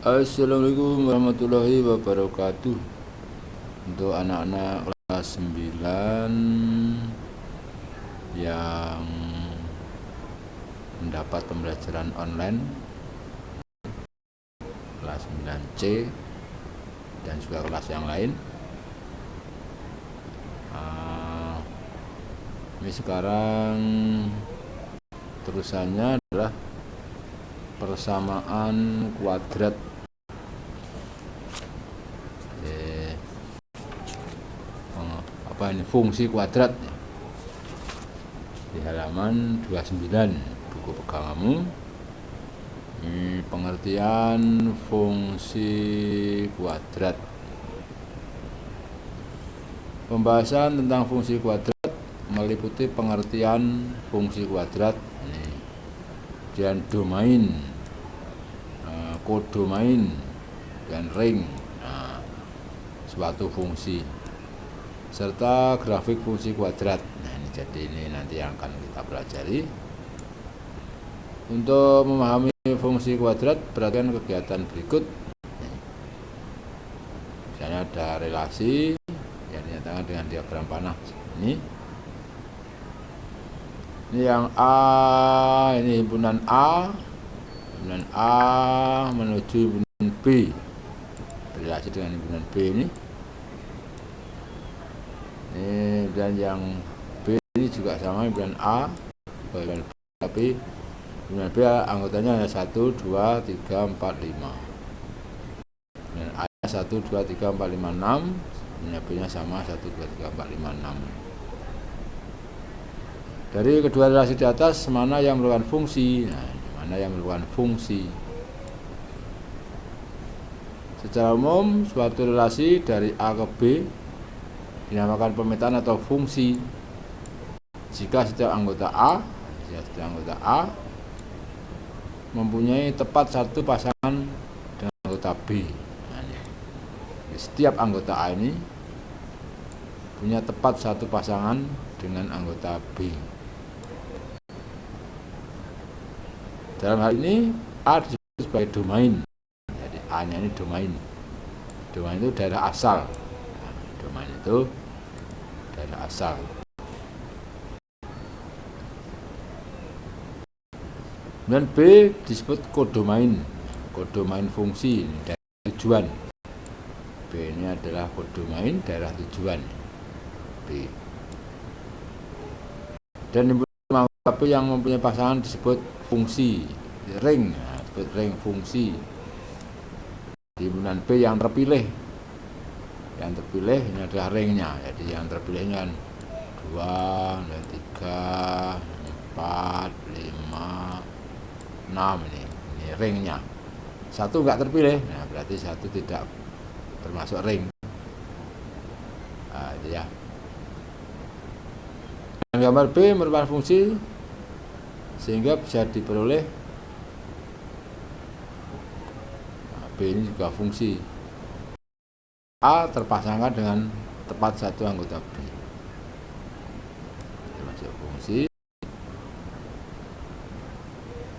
Assalamualaikum warahmatullahi wabarakatuh. Untuk anak-anak kelas 9 yang mendapat pembelajaran online kelas 9C dan juga kelas yang lain, ini sekarang terusannya adalah persamaan kuadrat. Ini fungsi kuadrat di halaman 29 buku peganganmu. Ini pengertian fungsi kuadrat. Pembahasan tentang fungsi kuadrat meliputi pengertian fungsi kuadrat, dan domain, kodomain, dan ring suatu fungsi, serta grafik fungsi kuadrat. Jadi ini nanti yang akan kita pelajari. Untuk memahami fungsi kuadrat, perhatikan kegiatan berikut. Misalnya ada relasi yang dinyatakan dengan diagram panah. Ini yang A, ini himpunan A menuju himpunan B, relasi dengan himpunan B ini. Dan yang B ini juga sama, himpunan A, tapi himpunan B anggotanya hanya 1, 2, 3, 4, 5. Himpunan A 1, 2, 3, 4, 5, 6. Himpunan B nya sama 1, 2, 3, 4, 5, 6. Dari kedua relasi di atas, mana yang merupakan fungsi? Mana yang merupakan fungsi? Secara umum, suatu relasi dari A ke B dinamakan pemetaan atau fungsi jika setiap anggota A mempunyai tepat satu pasangan dengan anggota B. Setiap anggota A ini punya tepat satu pasangan dengan anggota B. Dalam hal ini A disebut sebagai domain. Jadi A-nya ini domain. Domain itu daerah asal. Domain itu daerah asal. Dan B disebut kodomain. Kodomain fungsi, daerah tujuan. B ini adalah kodomain daerah tujuan B. Dan himpunan yang mempunyai pasangan disebut fungsi, ring, disebut ring fungsi. Di himpunan B yang terpilih ini adalah ringnya. Jadi yang terpilihnya 2, 3, 4, 5, 6 ini ringnya. Satu enggak terpilih, berarti satu tidak termasuk ring. Ya. Gambar B merupakan fungsi sehingga bisa diperoleh. B ini juga fungsi. A terpasangkan dengan tepat satu anggota B. Termasuk fungsi.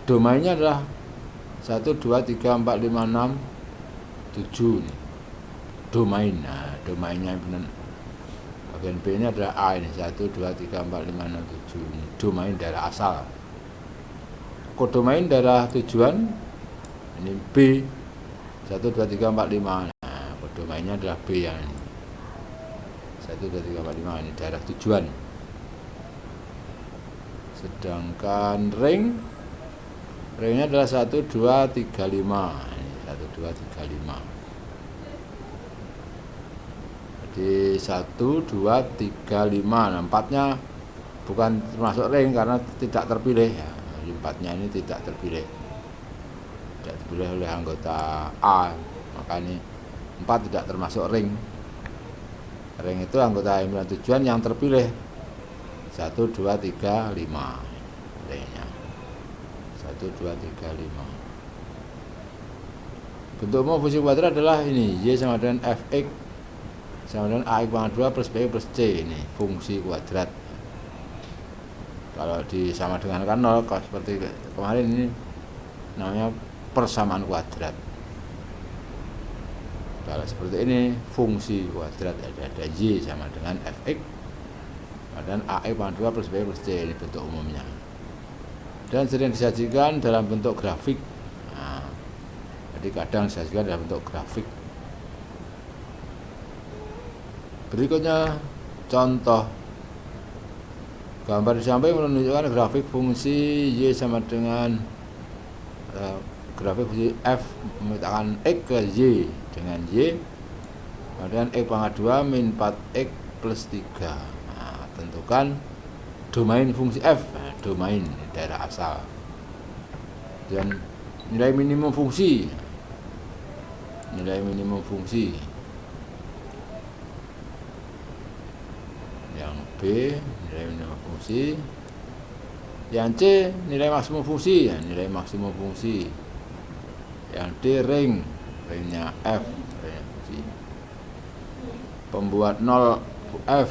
Domainnya adalah 1, 2, 3, 4, 5, 6, 7 nih. Domain. Domainnya bagian B ini adalah A ini, 1, 2, 3, 4, 5, 6, 7 ini. Domain daerah asal. Kodomain daerah tujuan ini B, 1, 2, 3, 4, 5. Domainnya adalah B yang ini, 1, 2, 3, 4, 5 ini daerah tujuan. Sedangkan ringnya adalah 1, 2, 3, 5 ini, 1, 2, 3, 5. Jadi 1, 2, 3, 5. Empatnya bukan termasuk ring karena tidak terpilih. Empatnya ini tidak terpilih oleh anggota A, maka ini 4 tidak termasuk ring. Ring itu anggota himpunan tujuan yang terpilih 1, 2, 3, 5 ringnya 1, 2, 3, 5. Bentuk umum fungsi kuadrat adalah ini, Y sama dengan Fx sama dengan A pangkat 2 plus B plus C. Ini fungsi kuadrat. Kalau disama dengan kan 0 seperti kemarin, ini namanya persamaan kuadrat. Kalau seperti ini fungsi kuadrat ada y sama dengan fx, dan ax pangkat 2 plus b plus c, ini bentuk umumnya. Dan sering disajikan dalam bentuk grafik. Nah, jadi kadang disajikan dalam bentuk grafik. Berikutnya contoh. Gambar di samping menunjukkan grafik fungsi y sama dengan grafik fungsi f memetakan x ke y dengan y, kemudian x pangkat 2 min 4x plus 3. Nah, tentukan domain fungsi f, domain daerah asal, dan nilai minimum fungsi. Yang B nilai minimum fungsi, yang C nilai maksimum fungsi, nilai maksimum fungsi. Yang D ringnya f, fungsi. Pembuat 0 f,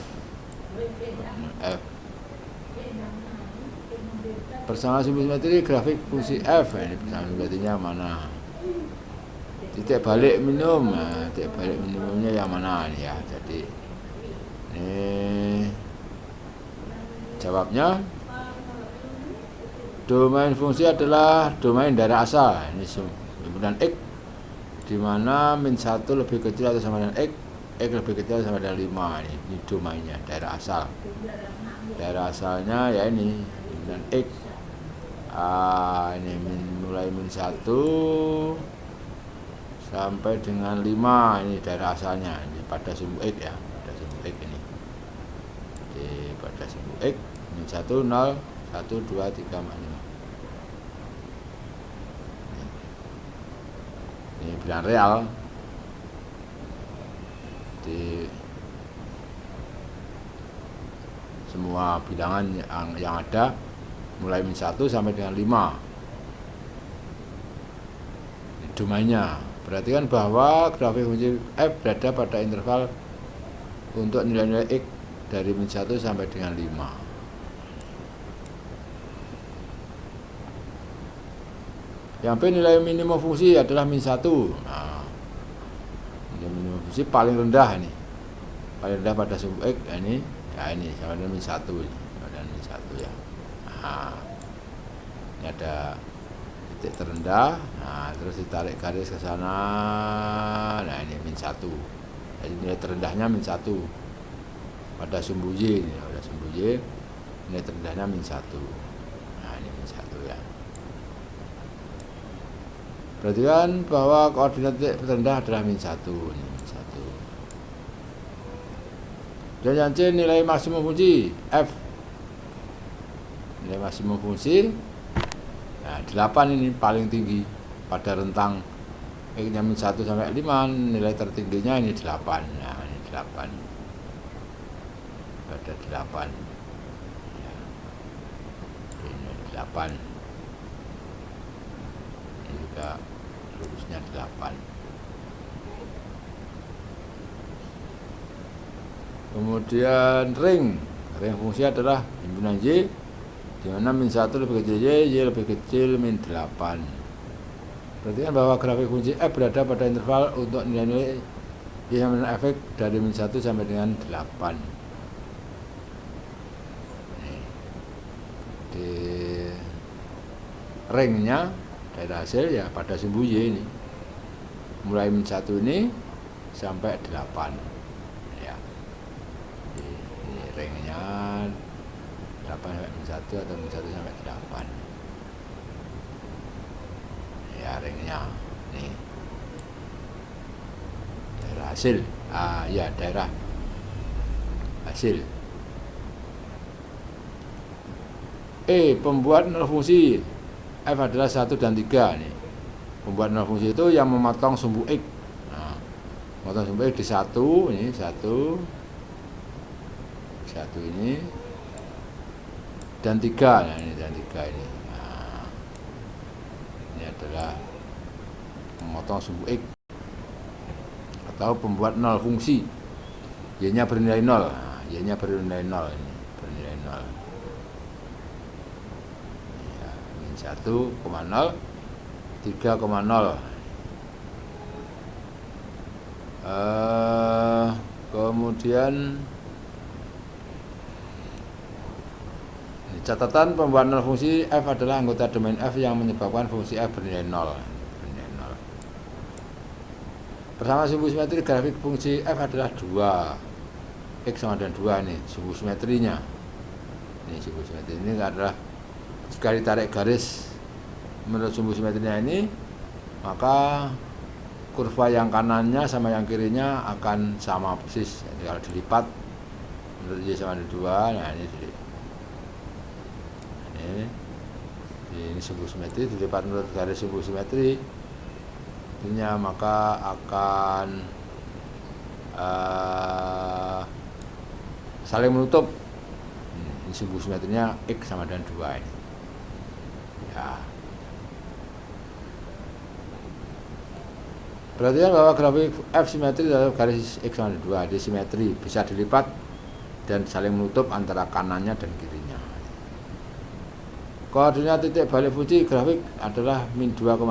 persamaan sumbu simetri grafik fungsi f, ini persamaan simetrinya mana? Titik balik minimum, titik balik minimumnya yang mana nih ya? Jadi ini jawabnya, domain fungsi adalah domain daerah asal. Ini himpunan x di mana min 1 lebih kecil atau sama dengan x lebih kecil atau sama dengan 5. Ini domainnya daerah asal. Daerah asalnya ya ini himpunan x. Ini mulai min 1 sampai dengan 5, ini daerah asalnya. Ini pada sumbu x ya, pada sumbu x ini. Jadi pada sumbu x min 1 0 1 2 3 4 5. Ini bilangan real. Di semua bilangan yang ada mulai min 1 sampai dengan 5. Ini domainnya. Perhatikan bahwa grafik fungsi f berada pada interval untuk nilai-nilai x dari min 1 sampai dengan 5. Yang P nilai minimum fungsi adalah min 1. Nah, nilai minimum fungsi paling rendah ini. Paling rendah pada sumbu x ini, ya ini sama dengan min 1 ini. Sama dengan min 1 ya. Nah, ini ada titik terendah. Nah, terus ditarik garis ke sana. Nah, ini min 1. Jadi nilai terendahnya min 1. Pada sumbu y ini, pada sumbu y nilai terendahnya min 1. Nah, ini min 1 ya. Perhatikan bahwa koordinat titik terendah adalah min 1. Ini min 1. Dan yang C nilai maksimum fungsi f. Nilai maksimum fungsi, nah 8 ini paling tinggi pada rentang x-nya min 1 sampai 5. Nilai tertingginya ini 8. Nah, ini 8. Pada 8 ya. Ini 8. Ini juga lurusnya 8. Kemudian ring fungsi adalah himpunan y di mana min 1 lebih kecil y lebih kecil min 8. Perhatikan bahwa grafik fungsi f berada pada interval untuk nilai-nilai y sama dengan fx dari min 1 sampai dengan 8. Di ringnya daerah hasil ya pada sumbu y ini mulai min 1 ini sampai 8 ya. Ini ringnya 8 sampai min 1 atau min 1 sampai 8 ya ringnya nih daerah hasil. Ya daerah hasil. Pembuat nol fungsi f adalah 1 dan 3 nih. Pembuat nol fungsi itu yang memotong sumbu x. Nah, memotong sumbu x di 1 ini 1 ini dan 3. Nah, ini dan 3 ini. Nah, ini adalah memotong sumbu x atau pembuat nol fungsi. Y-nya bernilai 0. Nah, Y-nya bernilai 0 ini, bernilai 0. 1,0 3,0. Kemudian catatan pembuat 0 fungsi f adalah anggota domain f yang menyebabkan fungsi f bernilai 0. Bersama sumbu simetri grafik fungsi f adalah 2. X sama dengan 2 nih sumbu simetrinya. Ini sumbu simetri ini adalah jika ditarik garis menurut sumbu simetrinya ini, maka kurva yang kanannya sama yang kirinya akan sama persis. Jadi kalau dilipat menurut Y sama dengan 2, nah ini sumbu simetri dilipat menurut garis sumbu simetri, artinya maka akan saling menutup. Ini sumbu simetrinya X sama dengan 2 ini. Ya. Perhatikan bahwa grafik F simetri dalam garis X sama dengan 2 disimetri, bisa dilipat dan saling menutup antara kanannya dan kirinya. Koordinat titik balik fungsi grafik adalah min 2,2.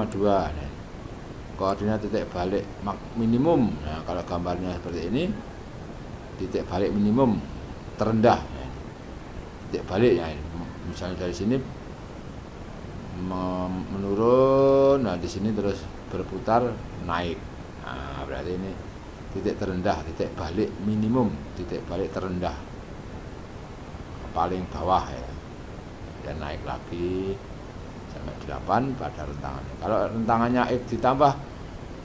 Koordinat titik balik minimum. Nah, kalau gambarnya seperti ini, titik balik minimum terendah. Titik balik ya, misalnya dari sini menurun, nah di sini terus berputar naik. Nah, berarti ini titik terendah, titik balik minimum, titik balik terendah paling bawah ya. Dan naik lagi sampai 8 pada rentangannya. Kalau rentangannya X ditambah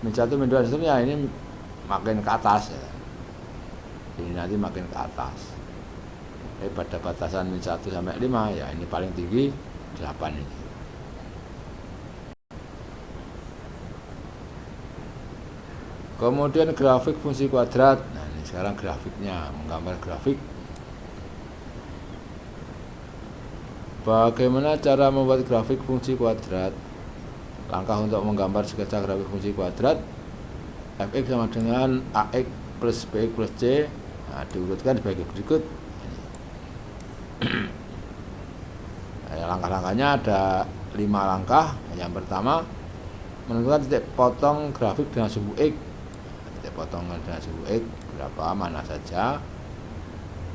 min 1, min 2 seterusnya, ini makin ke atas ya. Ini nanti makin ke atas. Pada batasan min 1 sampai 5 ya, ini paling tinggi 8 ini. Kemudian grafik fungsi kuadrat. Nah, ini sekarang grafiknya, menggambar grafik. Bagaimana cara membuat grafik fungsi kuadrat? Langkah untuk menggambar sketsa grafik fungsi kuadrat. Fx sama dengan Ax plus Bx plus C. Nah, diurutkan sebagai berikut. Langkah-langkahnya ada 5 langkah. Yang pertama, menentukan titik potong grafik dengan sumbu X. Titik potong dengan sumbu X berapa, mana saja.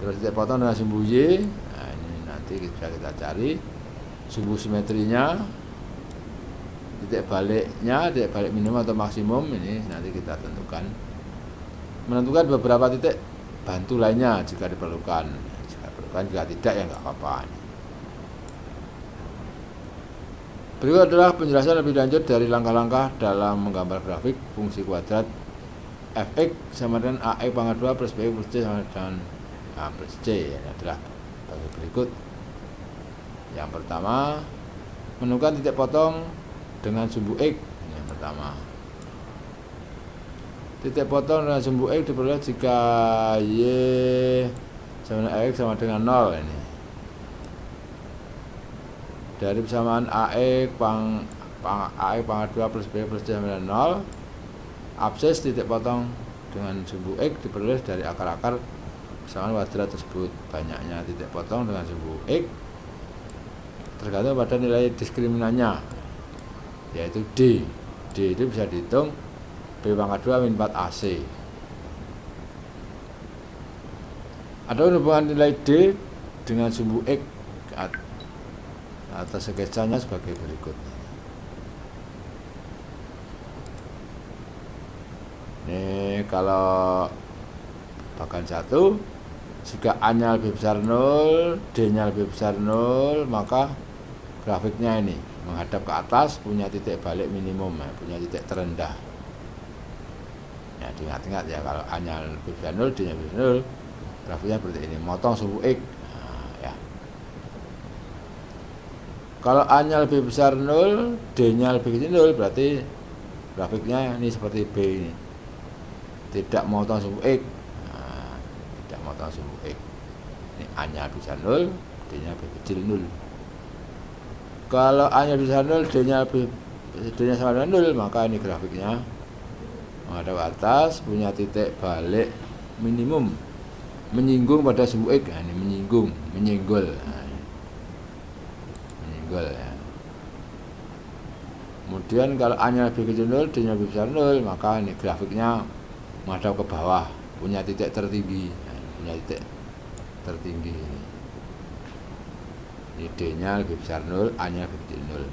Terus titik potong dengan sumbu Y. Nah, ini nanti bisa kita cari sumbu simetrinya, titik baliknya, titik balik minimum atau maksimum, ini nanti kita tentukan. Menentukan beberapa titik bantu lainnya jika diperlukan. Jika tidak ya nggak apa-apa. Berikut adalah penjelasan lebih lanjut dari langkah-langkah dalam menggambar grafik fungsi kuadrat. Fx sama dengan Ax pangkat 2 plus Bx plus C sama dengan A plus C. Ini adalah bagi berikut. Yang pertama, menentukan titik potong dengan sumbu X. Ini yang pertama. Titik potong dengan sumbu X diperoleh jika Y sama dengan X sama dengan 0 ini. Dari persamaan Ax pangkat 2 plus B plus C sama dengan 0, absis titik potong dengan sumbu X diperoleh dari akar-akar persamaan kuadrat tersebut. Banyaknya titik potong dengan sumbu X tergantung pada nilai diskriminannya, yaitu D. D itu bisa dihitung B pangkat 2 min 4 AC. Ada hubungan nilai D dengan sumbu X atas sketsanya sebagai berikut. Ini kalau bagian 1, jika A-nya lebih besar 0, D-nya lebih besar 0, maka grafiknya ini menghadap ke atas, punya titik balik minimum, punya titik terendah. Ya, diingat-ingat ya, kalau A-nya lebih besar 0, D-nya lebih besar 0, grafiknya seperti ini, motong sumbu X. Nah, ya. Kalau A-nya lebih besar 0, D-nya lebih kecil 0, berarti grafiknya ini seperti B ini. Tidak motong sumbu X. Nah, tidak motong sumbu X. Ini A-nya bisa 0, D-nya lebih kecil 0. Kalau A-nya bisa 0, D-nya sama dengan 0, maka ini grafiknya menghadap ke atas, punya titik balik minimum, menyinggung pada sumbu X. Nah, ini menyenggol. Nah, menyenggol ya. Kemudian kalau A-nya lebih kecil 0, D-nya lebih besar 0, maka ini grafiknya menghadap ke bawah, punya titik tertinggi. Nah, punya titik tertinggi. Ini D-nya lebih besar 0, A-nya lebih kecil 0.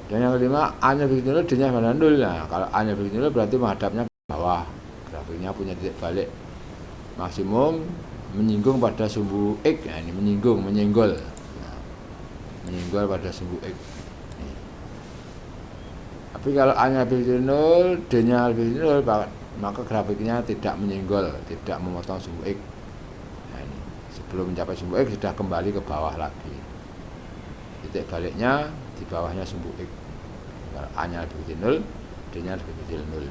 Dan yang kelima, A-nya lebih kecil 0, D-nya sama dengan 0. Nah, kalau A-nya lebih kecil 0 berarti menghadapnya ke bawah. Grafiknya punya titik balik. Maksimum menyinggung pada sumbu X. Nah, ini menyenggol. Nah, menyenggol pada sumbu X. Nih. Tapi kalau A-nya lebih kecil 0, D-nya lebih kecil 0, maka grafiknya tidak menyenggol, tidak memotong sumbu X. Nah, ini. Sebelum mencapai sumbu X sudah kembali ke bawah lagi. Titik baliknya di bawahnya sumbu X. Kalau A-nya lebih kecil 0, D-nya lebih kecil 0.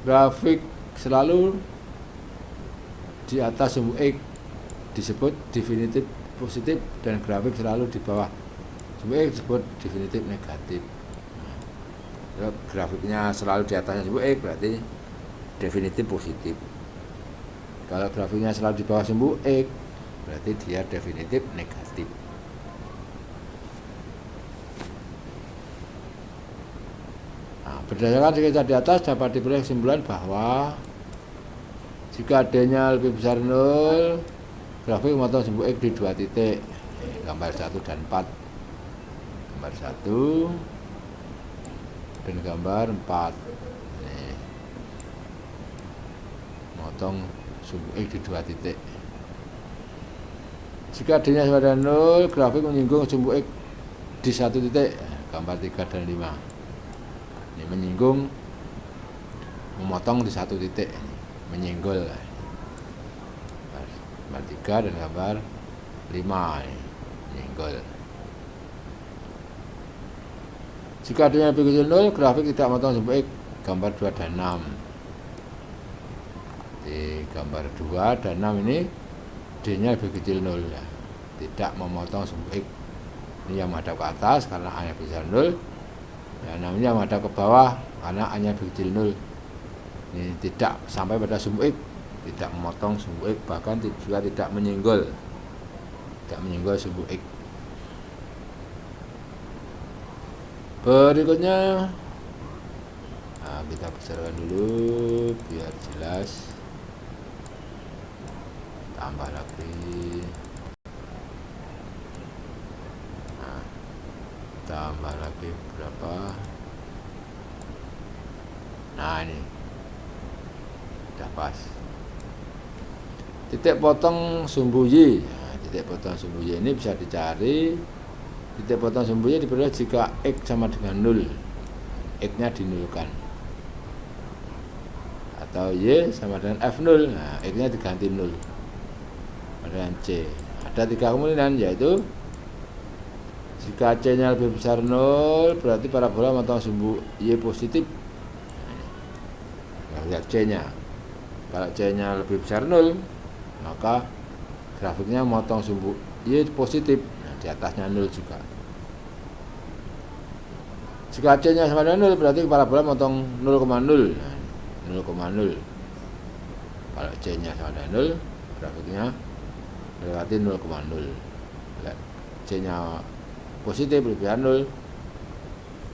Grafik selalu di atas sumbu X disebut definitif positif, dan grafik selalu di bawah sumbu X disebut definitif negatif. Kalau grafiknya selalu di atasnya sumbu X berarti definitif positif. Kalau grafiknya selalu di bawah sumbu X berarti dia definitif negatif. Nah, berdasarkan sketsa di atas dapat diperoleh kesimpulan bahwa jika D-nya lebih besar 0, grafik memotong sumbu X di 2 titik. Gambar 1 dan 4. Gambar 1 dan gambar 4. Motong sumbu X di 2 titik. Jika D-nya sama dengan 0, grafik menyinggung sumbu X di 1 titik. Gambar 3 dan 5. Ini menyinggung, memotong di 1 titik, menyenggol. Gambar 3 dan gambar 5 ini, menyenggol. Jika D-nya lebih kecil 0, grafik tidak memotong sumbu X. Gambar 2 dan 6. Di gambar 2 dan 6 ini D-nya lebih kecil 0 ya. Tidak memotong sumbu X. Ini yang menghadap ke atas karena A-nya besar 0. Dan namanya menghadap ke bawah karena A-nya lebih kecil 0. Ini tidak sampai pada sumbu X, tidak memotong sumbu X, bahkan juga tidak menyenggol. Tidak menyenggol sumbu X. Berikutnya, nah, kita besarkan dulu biar jelas. Tambah lagi. Nah, tambah lagi berapa? Nah, ini sudah pas. Titik potong sumbu Y. Nah, titik potong sumbu Y ini bisa dicari. Titik potong sumbu Y diperoleh jika X sama dengan 0. X-nya dinulkan. Atau Y sama dengan F0. Nah, X-nya diganti 0. Dengan C. Ada 3 kemungkinan, yaitu jika C-nya lebih besar 0, berarti parabola memotong sumbu Y positif. Nah, lihat C-nya. Kalau C-nya lebih besar 0, maka grafiknya memotong sumbu Y positif. Nah, di atasnya 0 juga. Jika C-nya sama dengan 0, berarti parabola memotong 0,0. Nah, 0,0. Kalau C-nya sama dengan 0, grafiknya melewati 0,0. C-nya positif lebih dari 0,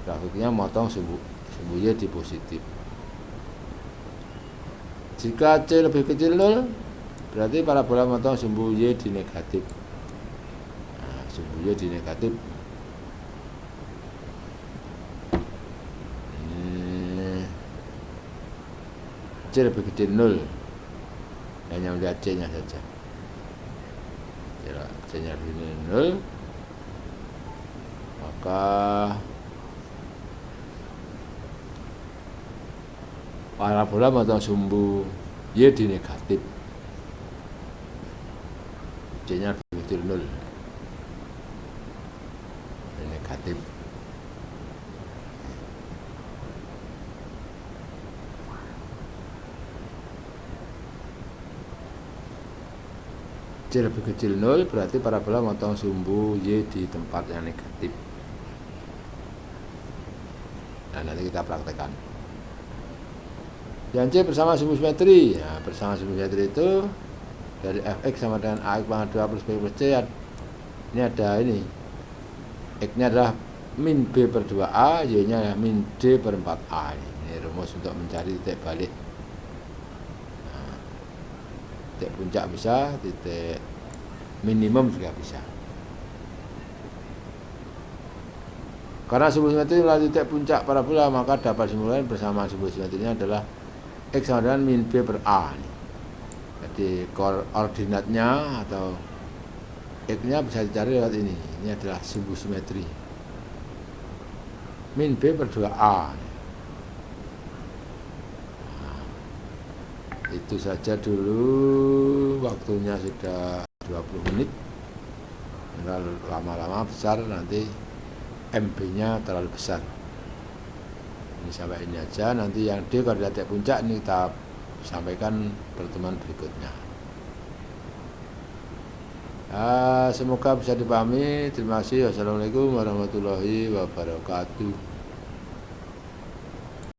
grafiknya motong sumbu Y di positif. Jika C lebih kecil 0, berarti parabola motong sumbu Y di negatif. Nah, sumbu Y di negatif. C lebih kecil 0, hanya melihat C-nya saja. C-nya lebih kecil 0, maka parabola memotong sumbu Y di negatif. C-nya lebih kecil 0, di negatif. C lebih kecil 0, berarti parabola memotong sumbu Y di tempat yang negatif. Nah, nanti kita praktekkan. Yang C bersama sumbu simetri. Nah, bersama sumbu simetri itu dari fx sama dengan ax pangkat 2 plus b plus c. Ini ada ini. X-nya adalah min B per 2A, Y-nya ya min D per 4A. Ini rumus untuk mencari titik balik. Nah, titik puncak bisa, titik minimum juga bisa. Karena sumbu simetri adalah titik puncak parabola, maka dapat disimpulkan bersama sumbu simetrinya adalah X sama dengan min B per A. Jadi koordinatnya atau X-nya bisa dicari lewat ini. Ini adalah sumbu simetri. Min B per 2A. Nah, itu saja dulu, waktunya sudah 20 menit. Lama-lama besar nanti MB-nya terlalu besar. Ini sampai ini aja, nanti yang D koordinat titik puncak ini kita sampaikan pertemuan berikutnya. Semoga bisa dipahami. Terima kasih. Wassalamualaikum warahmatullahi wabarakatuh.